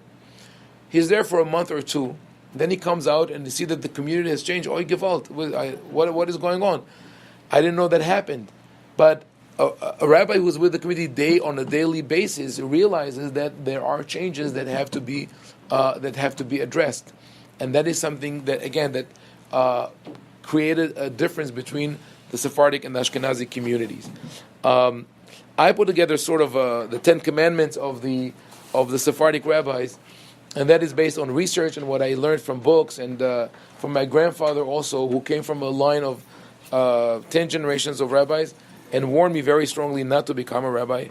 He's there for a month or two. Then he comes out and you see that the community has changed. Oh, Gewalt, what is going on? I didn't know that happened. But a rabbi who's with the community on a daily basis realizes that there are changes that have to be addressed, and that is something that again created a difference between the Sephardic and the Ashkenazi communities. I put together sort of the 10 Commandments of the Sephardic rabbis. And that is based on research and what I learned from books and from my grandfather also, who came from a line of 10 generations of rabbis and warned me very strongly not to become a rabbi.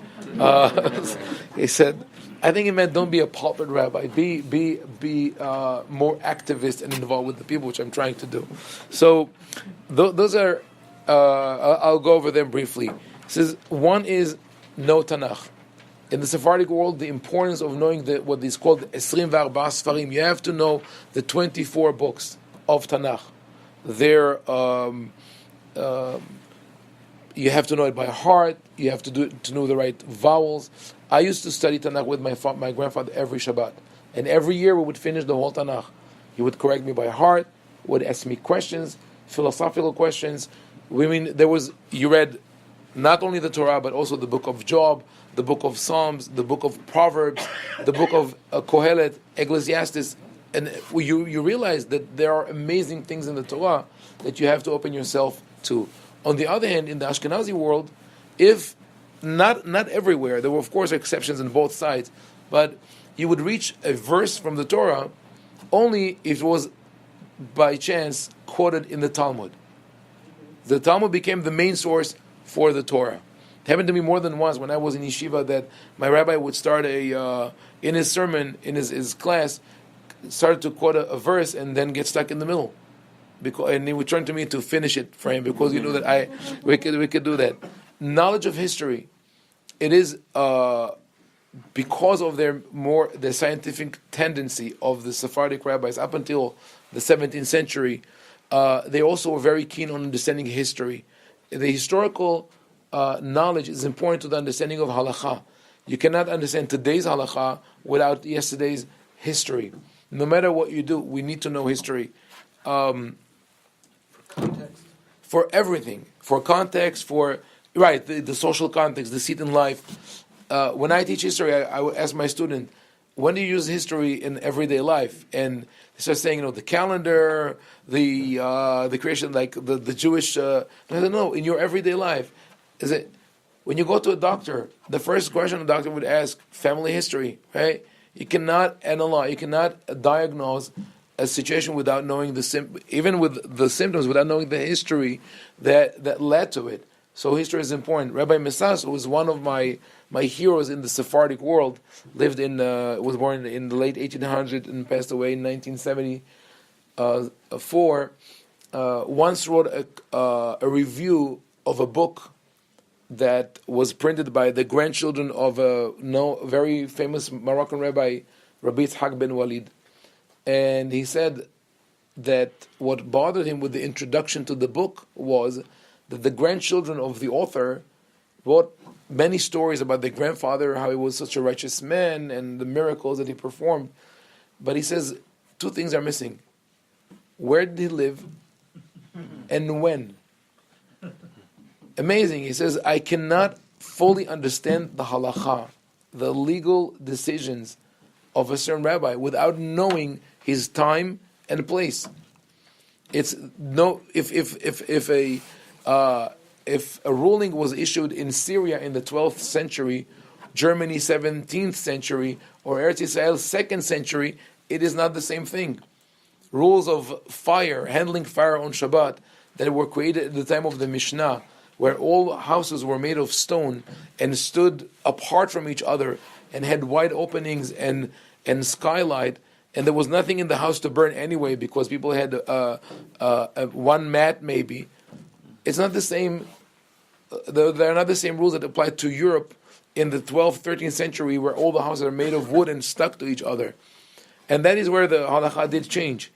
He said, I think he meant don't be a pulpit rabbi, be more activist and involved with the people, which I'm trying to do. So those are, I'll go over them briefly. It says, one is no Tanakh. In the Sephardic world, the importance of knowing what is called 24 Sfarim. You have to know the 24 books of Tanakh. You have to know it by heart. You have to know the right vowels. I used to study Tanakh with my grandfather every Shabbat. And every year we would finish the whole Tanakh. He would correct me by heart, would ask me questions, philosophical questions. You read not only the Torah, but also the book of Job, the book of Psalms, the book of Proverbs, the book of Kohelet, Ecclesiastes, and you realize that there are amazing things in the Torah that you have to open yourself to. On the other hand, in the Ashkenazi world, if not everywhere, there were of course exceptions on both sides, but you would reach a verse from the Torah only if it was by chance quoted in the Talmud. The Talmud became the main source for the Torah. It happened to me more than once when I was in yeshiva that my rabbi would start in his sermon, in his class, started to quote a verse and then get stuck in the middle. And he would turn to me to finish it for him because he knew that we could do that. Knowledge of history, it is because of the scientific tendency of the Sephardic rabbis up until the 17th century. They also were very keen on understanding history. The historical knowledge is important to the understanding of halakha. You cannot understand today's halakha without yesterday's history. No matter what you do, we need to know history. For context. For everything. For context, the social context, the seat in life. When I teach history, I would ask my student, when do you use history in everyday life? And they start saying, the calendar, the creation, like the Jewish. I don't know. In your everyday life, is it when you go to a doctor? The first question the doctor would ask: family history, right? You cannot analyze, you cannot diagnose a situation without knowing even with the symptoms, without knowing the history that led to it. So history is important. Rabbi Mesas, who was one of my heroes in the Sephardic world, was born in the late 1800s and passed away in 1974. Once wrote a review of a book that was printed by the grandchildren of a very famous Moroccan rabbi, Rabbi Yitzhak ben Walid. And he said that what bothered him with the introduction to the book was that the grandchildren of the author wrote many stories about their grandfather, how he was such a righteous man, and the miracles that he performed. But he says two things are missing. Where did he live? And when? Amazing. He says, I cannot fully understand the halakha, the legal decisions of a certain rabbi without knowing his time and place. It's no if a ruling was issued in Syria in the 12th century, Germany 17th century, or Eretz Israel 2nd century, it is not the same thing. Rules of fire, handling fire on Shabbat, that were created at the time of the Mishnah, where all houses were made of stone and stood apart from each other and had wide openings and skylight, and there was nothing in the house to burn anyway because people had one mat maybe. It's not the same. There are not the same rules that apply to Europe in the 12th, 13th century, where all the houses are made of wood and stuck to each other. And that is where the halakha did change.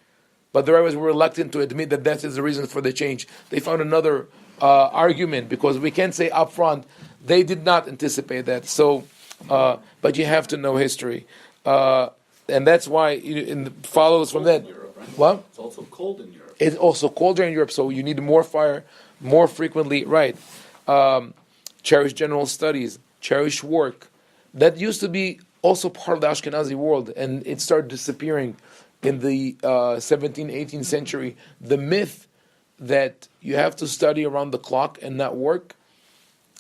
But the rabbis were reluctant to admit that that is the reason for the change. They found another argument, because we can't say up front, they did not anticipate that. So, but you have to know history. And that's why it follows from that. Europe, right? What? It's also cold in Europe. It's also colder in Europe, so you need more fire more frequently. Right. Cherish general studies, cherish work. That used to be also part of the Ashkenazi world, and it started disappearing in the 17th, 18th century. The myth that you have to study around the clock and not work,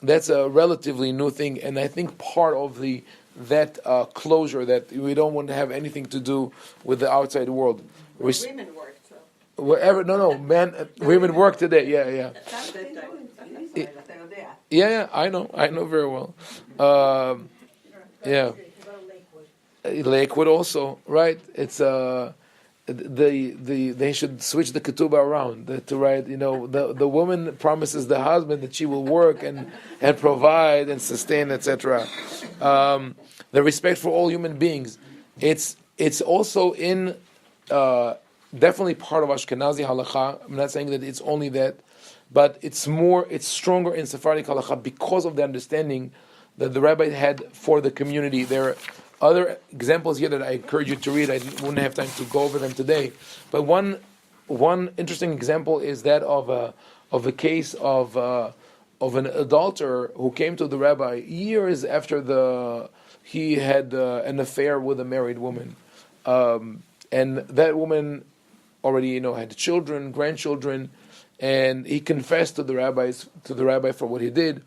that's a relatively new thing, and I think part of that closure, that we don't want to have anything to do with the outside world. Women work, so. Wherever, man, women work today. Yeah, I know very well. Yeah, Lakewood also, right? It's they should switch the ketubah around to write. The woman promises the husband that she will work and provide and sustain, etc. The respect for all human beings. It's also in definitely part of Ashkenazi halakha. I'm not saying that it's only that, but it's stronger in Sephardic halakha because of the understanding that the rabbi had for the community. There are other examples here that I encourage you to read. I wouldn't have time to go over them today, but one interesting example is that of a case of an adulterer who came to the rabbi years after he had an affair with a married woman, and that woman already had children, grandchildren, and he confessed to the rabbi for what he did,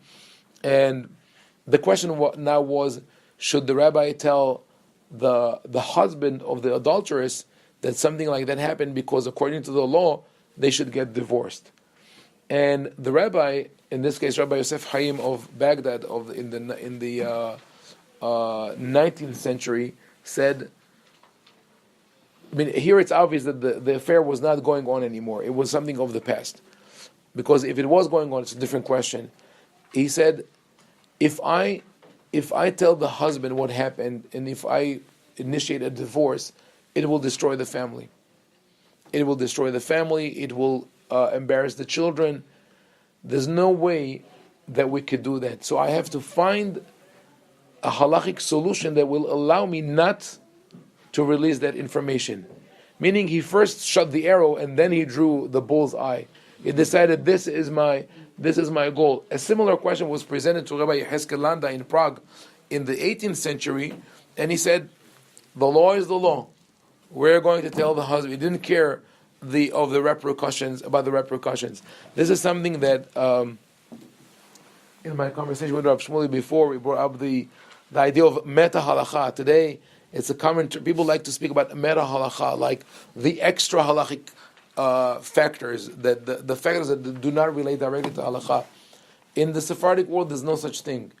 and the question now was, should the rabbi tell the husband of the adulteress that something like that happened, because according to the law they should get divorced? And the rabbi, in this case Rabbi Yosef Haim of Baghdad in the 19th century, said, here it's obvious that the affair was not going on anymore. It was something of the past. Because if it was going on, it's a different question. He said, if I tell the husband what happened, and if I initiate a divorce, it will destroy the family. It will destroy the family. It will embarrass the children. There's no way that we could do that. So I have to find a halachic solution that will allow me not to release that information. Meaning, he first shot the arrow and then he drew the bull's eye. He decided, this is my goal. A similar question was presented to Rabbi Yehezkel Landa in Prague in the 18th century, and he said, the law is the law. We're going to tell the husband. He didn't care about the repercussions. This is something that in my conversation with Rav Shmuley before, we brought up the idea of meta halacha. Today, it's a common term. People like to speak about meta halacha, like the extra halachic factors, that the factors that do not relate directly to halacha. In the Sephardic world, there's no such thing.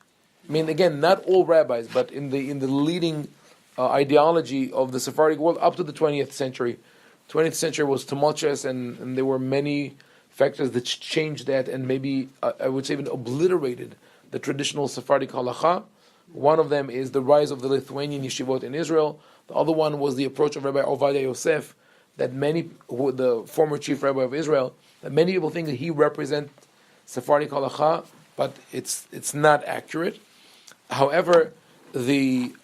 Again, not all rabbis, but in the leading ideology of the Sephardic world up to the 20th century. 20th century was tumultuous, and there were many factors that changed that, and maybe I would say even obliterated the traditional Sephardic halacha. One of them is the rise of the Lithuanian yeshivot in Israel. The other one was the approach of Rabbi Ovadia Yosef, that the former chief rabbi of Israel, that many people think that he represents Sephardic halacha, but it's not accurate. However, in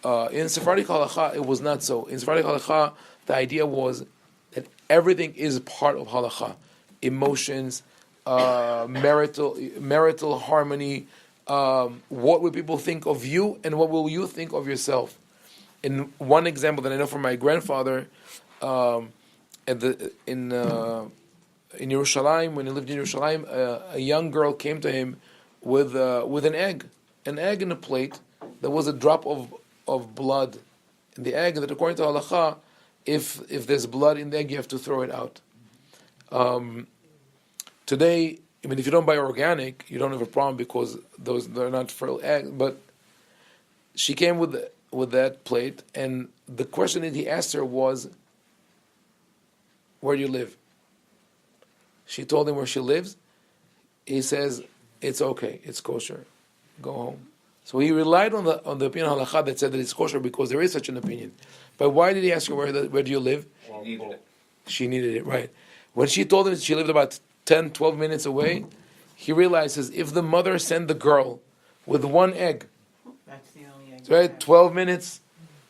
Sephardic halacha it was not so. In Sephardic halacha, the idea was that everything is part of halacha: emotions, marital harmony. What will people think of you, and what will you think of yourself? In one example that I know from my grandfather, in Yerushalayim, when he lived in Yerushalayim, a young girl came to him with an egg in a plate. There was a drop of blood in the egg. That according to halacha, if there's blood in the egg, you have to throw it out. Today, I mean, if you don't buy organic, you don't have a problem because they're not fertile eggs. But she came with that plate, and the question that he asked her was, "Where do you live?" She told him where she lives. He says, "It's okay, it's kosher. Go home." So he relied on the opinion of halakha that said that it's kosher because there is such an opinion. But why did he ask her where do you live? She needed it. She needed it, right. When she told him that she lived about 10, 12 minutes away, he realizes if the mother sent the girl with one egg, That's the only egg. right, 12 minutes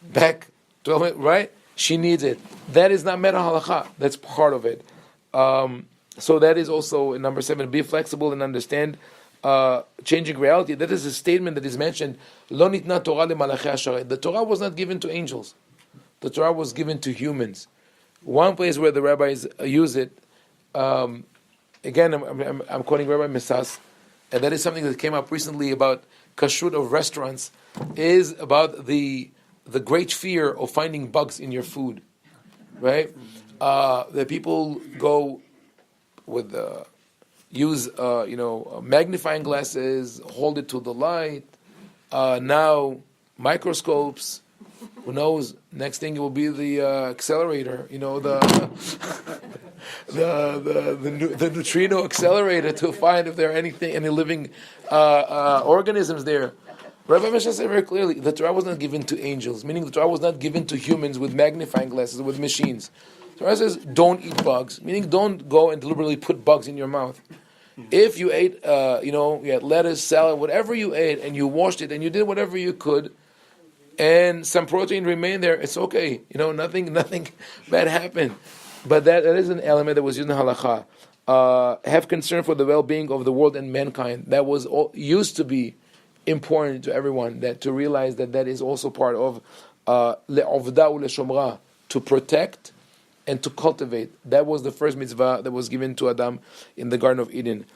back, 12 minutes, right? She needs it. That is not meta halakha. That's part of it. So that is also in number 7. Be flexible and understand changing reality. That is a statement that is mentioned. Lo nitna Torah lemalachei hasharet. The Torah was not given to angels. The Torah was given to humans. One place where the rabbis use it, again, I'm quoting Rabbi Misas, and that is something that came up recently about kashrut of restaurants, is about the great fear of finding bugs in your food, right? That people go with use magnifying glasses, hold it to the light. Now microscopes. Who knows? Next thing it will be the accelerator. The neutrino accelerator to find if there are any living organisms there. Rabbi Mishnah said very clearly, the Torah was not given to angels, meaning the Torah was not given to humans with magnifying glasses, with machines. The Torah says, don't eat bugs, meaning don't go and deliberately put bugs in your mouth. If you ate, you had lettuce, salad, whatever you ate, and you washed it, and you did whatever you could, and some protein remained there, it's okay. Nothing bad happened. But that is an element that was used in halakha. Have concern for the well-being of the world and mankind. That was used to be important to everyone. That to realize that is also part of le'ovda u'leshomra, to protect and to cultivate. That was the first mitzvah that was given to Adam in the Garden of Eden.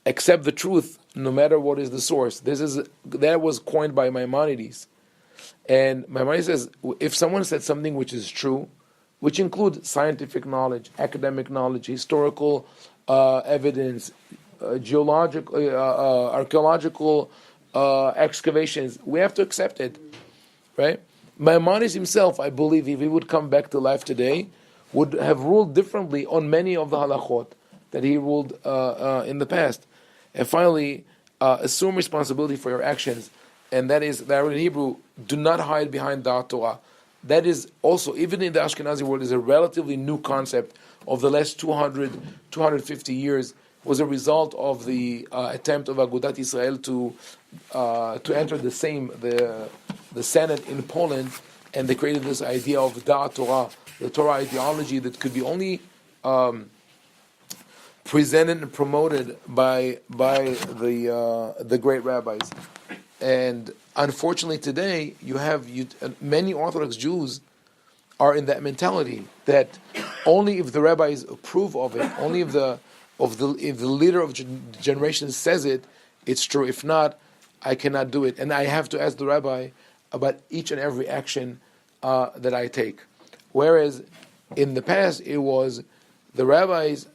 Accept the truth, no matter what is the source. That was coined by Maimonides. And Maimonides says, if someone said something which is true, which includes scientific knowledge, academic knowledge, historical evidence, geological, archaeological excavations, we have to accept it, right? Maimonides himself, I believe, if he would come back to life today, would have ruled differently on many of the halachot that he ruled in the past. And finally, assume responsibility for your actions. And that is, that in Hebrew, do not hide behind Da'at Torah. That is also, even in the Ashkenazi world, is a relatively new concept of the last 250 years, was a result of the attempt of Agudat Israel to enter the Senate in Poland, and they created this idea of Da'at Torah, the Torah ideology that could be only presented and promoted by the great rabbis. And unfortunately today, many Orthodox Jews are in that mentality that only if the rabbis approve of it, only if the leader of the generation says it, it's true. If not, I cannot do it, and I have to ask the rabbi about each and every action that I take. Whereas in the past, it was the rabbis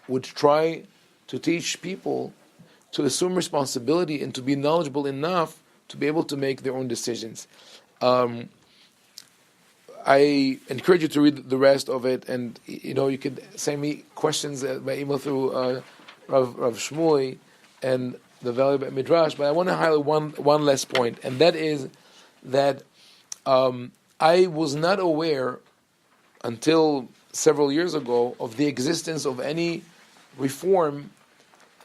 would try to teach people to assume responsibility and to be knowledgeable enough to be able to make their own decisions. I encourage you to read the rest of it, and you could send me questions by email through Rav Shmuley and the Valley of Midrash. But I want to highlight one last point, and that is that I was not aware until several years ago of the existence of any reform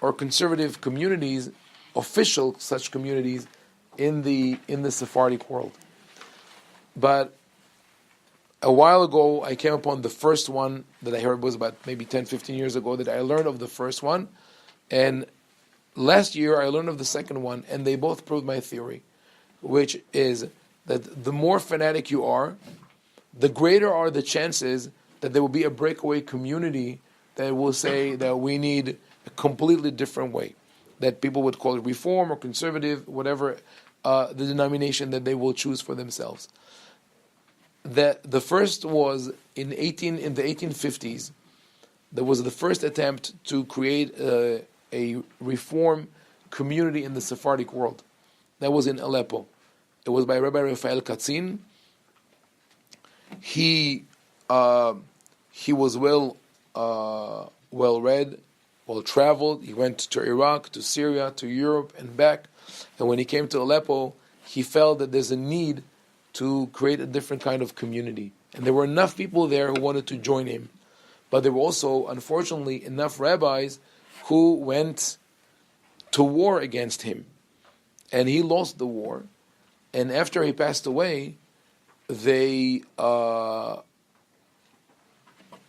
or conservative communities, official such communities, in the Sephardic world. But a while ago, I came upon the first one that I heard was about maybe 10, 15 years ago that I learned of the first one. And last year I learned of the second one, and they both proved my theory, which is that the more fanatic you are, the greater are the chances that there will be a breakaway community that will say that we need a completely different way, that people would call it reform or conservative, whatever the denomination that they will choose for themselves. The first was in the 1850s. There was the first attempt to create a reform community in the Sephardic world. That was in Aleppo. It was by Rabbi Raphael Katzin. He was well read, well traveled. He went to Iraq, to Syria, to Europe, and back. And when he came to Aleppo, he felt that there's a need to create a different kind of community. And there were enough people there who wanted to join him. But there were also, unfortunately, enough rabbis who went to war against him. And he lost the war. And after he passed away, his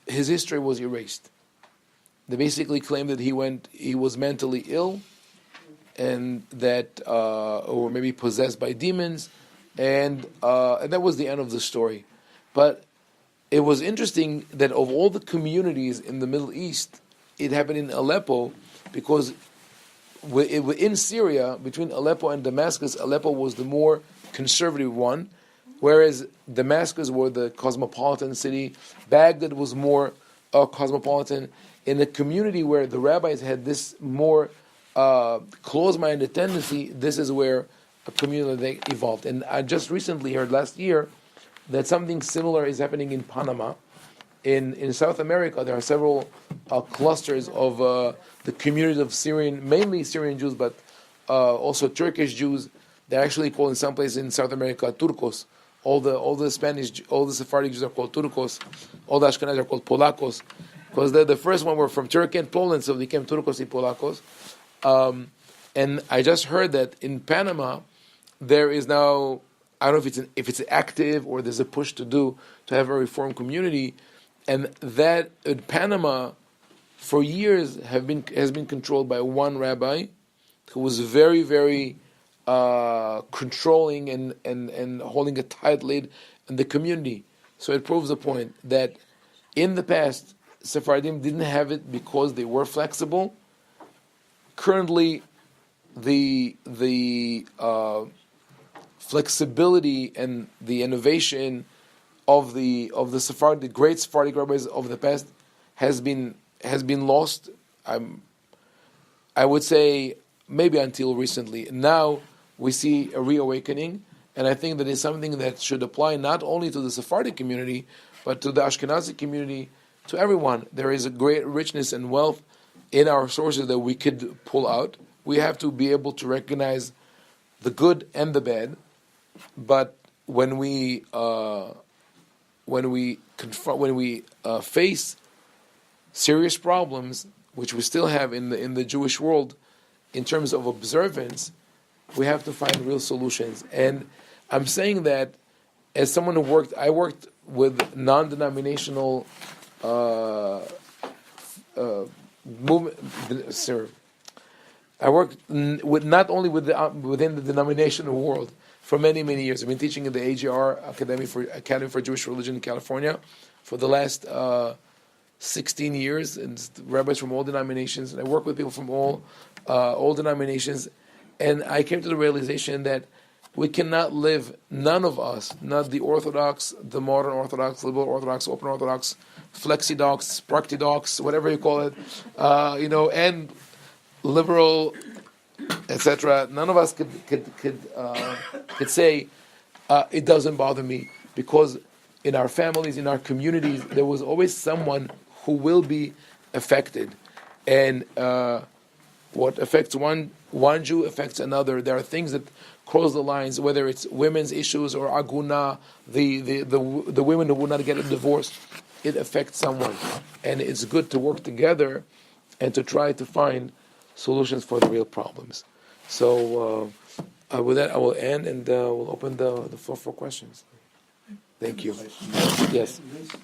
history was erased. They basically claimed that he was mentally ill, and that, or maybe possessed by demons, and that was the end of the story. But it was interesting that of all the communities in the Middle East, it happened in Aleppo, because in Syria, between Aleppo and Damascus, Aleppo was the more conservative one, whereas Damascus was the cosmopolitan city. Baghdad was more cosmopolitan. In a community where the rabbis had this more closed-minded tendency, this is where a community evolved. And I just recently heard last year that something similar is happening in Panama. In South America, there are several clusters of the communities of mainly Syrian Jews, but also Turkish Jews. They're actually called in some places in South America Turcos. All the Sephardic Jews are called Turcos. All the Ashkenazi are called Polacos, because the first one were from Turkey and Poland, so they became Turcos y Polacos. And I just heard that in Panama there is now, I don't know if it's active or there's a push to have a reform community, and that in Panama for years has been controlled by one rabbi who was very, very controlling and holding a tight lid on the community. So it proves the point that in the past Sephardim didn't have it because they were flexible. Currently, the flexibility and the innovation of the great Sephardic rabbis of the past has been lost. I would say maybe until recently. Now we see a reawakening, and I think that is something that should apply not only to the Sephardic community, but to the Ashkenazi community, to everyone. There is a great richness and wealth in our sources that we could pull out. We have to be able to recognize the good and the bad, but when we face serious problems, which we still have in the Jewish world, in terms of observance, we have to find real solutions. And I'm saying that as someone who I worked with non-denominational movement. I worked with not only within the denominational world for many, many years. I've been teaching in the AJR Academy for Jewish Religion in California for the last 16 years, and rabbis from all denominations. And I work with people from all denominations, and I came to the realization that we cannot live, none of us, not the Orthodox, the modern Orthodox, liberal Orthodox, open Orthodox, Flexi-dox, Prakti-dox, whatever you call it, and liberal, etc. None of us could say it doesn't bother me, because in our families, in our communities, there was always someone who will be affected, and what affects one Jew affects another. There are things that cross the lines, whether it's women's issues or aguna, the women who will not get a divorce. It affects someone, and it's good to work together and to try to find solutions for the real problems. So with that, I will end, and we'll open the floor for questions. Thank you. Question. Yes. This